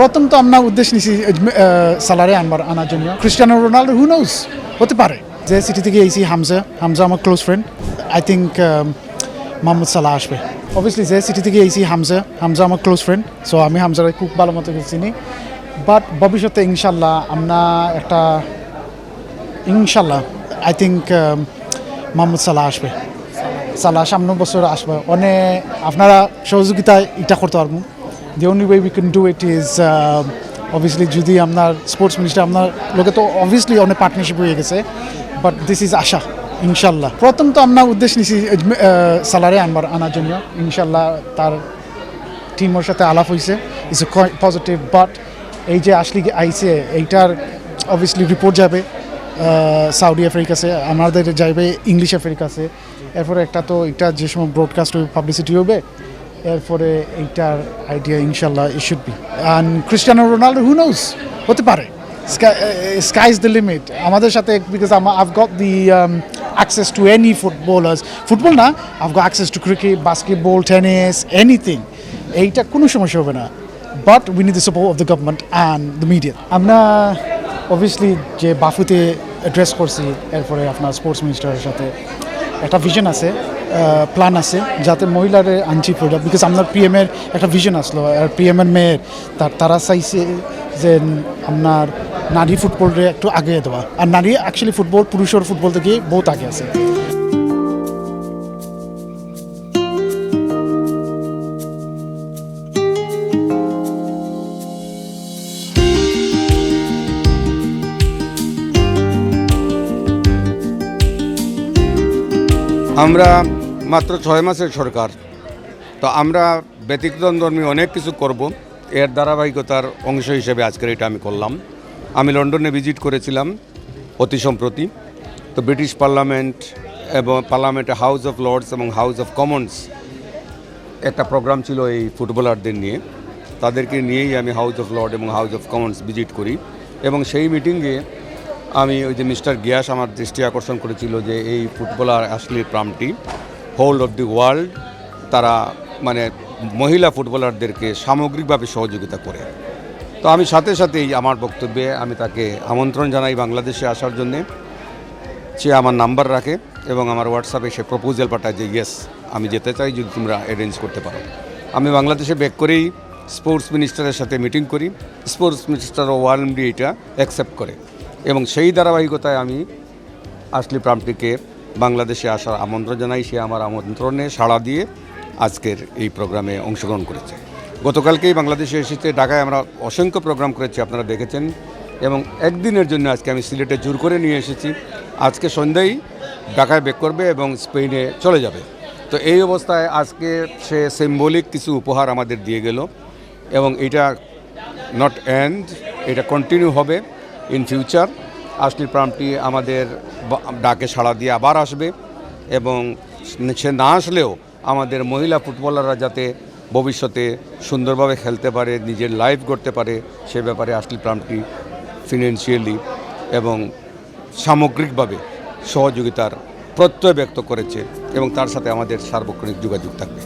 প্রথম তো আমরা উদ্দেশ্য নিছি সালারে আনার জন্য। ক্রিস্টিয়ানো রোনাল্ডো হু নোজ হতে পারে, যে সিটি থেকে এসি হামজা আমার close friend. I think Mohamed Salah আসবে। অবভিয়াসলি যে সিটি থেকে এসি হামজা আমার ক্লোজ ফ্রেন্ড, সো আমি হামজারে খুব ভালো মতো চিনি। বাট ভবিষ্যতে ইনশাল্লাহ আমরা একটা আই থিঙ্ক মোহাম্মদ সালাহ আসবে। সালাহ সামনের বছর আসবে। অনেক আপনারা সহযোগিতায় এটা করতে পারবো। The only way we can do it is obviously যদি আপনার স্পোর্টস মিনিস্টার আপনার লোকে তো অবভিয়াসলি অনেক পার্টনারশিপ হয়ে গেছে, বাট দিস ইজ আশা ইনশাল্লাহ। প্রথম তো আমরা উদ্দেশ্য নিছি সালারে আনার জন্য। ইনশাল্লাহ তার টিমের সাথে আলাপ হয়েছে, ইটস এ পজিটিভ। বাট এই যে আসলে আইসে এইটার অবভিয়াসলি রিপোর্ট যাবে সৌদি আফ্রিকাছে, আমাদের যাইবে ইংলিশ আফ্রিকাছে। এরপরে একটা তো এটা যে সময় ব্রডকাস্ট হবে, পাবলিসিটি হবে, এরপরে এইটার আইডিয়া ইনশাল্লাহ it should be. And Cristiano Ronaldo who knows হতে পারে। স্কাই ইজ দ্য লিমিট আমাদের সাথে, because I've got the access to any footballers, football না, I've got access to cricket, basketball, tennis, anything. এইটা কোনো সমস্যা হবে না, but we need the support of the government and the media. আমরা obviously যে বাফুতে অ্যাড্রেস করছি, এরপরে আপনার স্পোর্টস মিনিস্টারের সাথে একটা ভিশন আছে, প্ল্যান আছে, যাতে মহিলারে আনছি প্রোডাক্ট। বিকজ আপনার পিএমের একটা ভিশন আসলো, আর পিএমের মেয়ের তারা চাইছে যে আপনার নারী ফুটবলরে একটু আগে দেওয়া। আর নারী অ্যাকচুয়ালি ফুটবল পুরুষের ফুটবল থেকে বহুত আগে আছে। আমরা মাত্র 6 মাসের সরকার, তো আমরা ব্যতিক্রমধর্মী অনেক কিছু করব। এর ধারাবাহিকতার অংশ হিসেবে আজকের এটা আমি করলাম। আমি লন্ডনে ভিজিট করেছিলাম অতি সম্প্রতি। তো ব্রিটিশ পার্লামেন্ট এবং পার্লামেন্টে হাউস অফ লর্ডস এবং হাউস অফ কমন্স একটা প্রোগ্রাম ছিল এই ফুটবলারদের নিয়ে। তাদেরকে নিয়েই আমি হাউস অফ লর্ড এবং হাউস অফ কমন্স ভিজিট করি। এবং সেই মিটিংয়ে আমি ওই যে মিস্টার গিয়াস আমার দৃষ্টি আকর্ষণ করেছিল যে এই ফুটবলার অ্যাশলি প্রামটি হোল অফ দি ওয়ার্ল্ড তারা মানে মহিলা ফুটবলারদেরকে সামগ্রিকভাবে সহযোগিতা করে। তো আমি সাথে সাথেই আমার বক্তব্যে আমি তাকে আমন্ত্রণ জানাই বাংলাদেশে আসার জন্যে। সে আমার নাম্বার রাখে এবং আমার হোয়াটসঅ্যাপে সে প্রপোজাল পাঠায় যে ইয়েস আমি যেতে চাই, যদি তোমরা অ্যারেঞ্জ করতে পারো। আমি বাংলাদেশে ব্যাক করেই স্পোর্টস মিনিস্টারের সাথে মিটিং করি। স্পোর্টস মিনিস্টার ওয়ার্ল্ডলি এটা অ্যাকসেপ্ট করে এবং সেই ধারাবাহিকতায় আমি অ্যাশলি প্রামটিকে বাংলাদেশে আসার আমন্ত্রণ জানাই। সে আমার আমন্ত্রণে সাড়া দিয়ে আজকের এই প্রোগ্রামে অংশগ্রহণ করেছে। গতকালকেই বাংলাদেশে এসেছে। ঢাকায় আমরা অসংখ্য প্রোগ্রাম করেছি, আপনারা দেখেছেন। এবং একদিনের জন্য আজকে আমি সিলেটে জোর করে নিয়ে এসেছি। আজকে সন্ধ্যায় ঢাকায় ব্যাক করবে এবং স্পেনে চলে যাবে। তো এই অবস্থায় আজকে সে সিম্বলিক কিছু উপহার আমাদের দিয়ে গেল এবং এটা নট এন্ড, এটা কন্টিনিউ হবে ইন ফিউচার। অ্যাশলি প্রামটি আমাদের ডাকে সাড়া দিয়ে আবার আসবে এবং সে না আসলেও আমাদের মহিলা ফুটবলাররা যাতে ভবিষ্যতে সুন্দরভাবে খেলতে পারে, নিজের লাইফ গড়তে পারে, সে ব্যাপারে অ্যাশলি প্রামটি ফিনান্সিয়ালি এবং সামগ্রিকভাবে সহযোগিতার প্রত্যয় ব্যক্ত করেছে এবং তার সাথে আমাদের সার্বক্ষণিক যোগাযোগ থাকবে।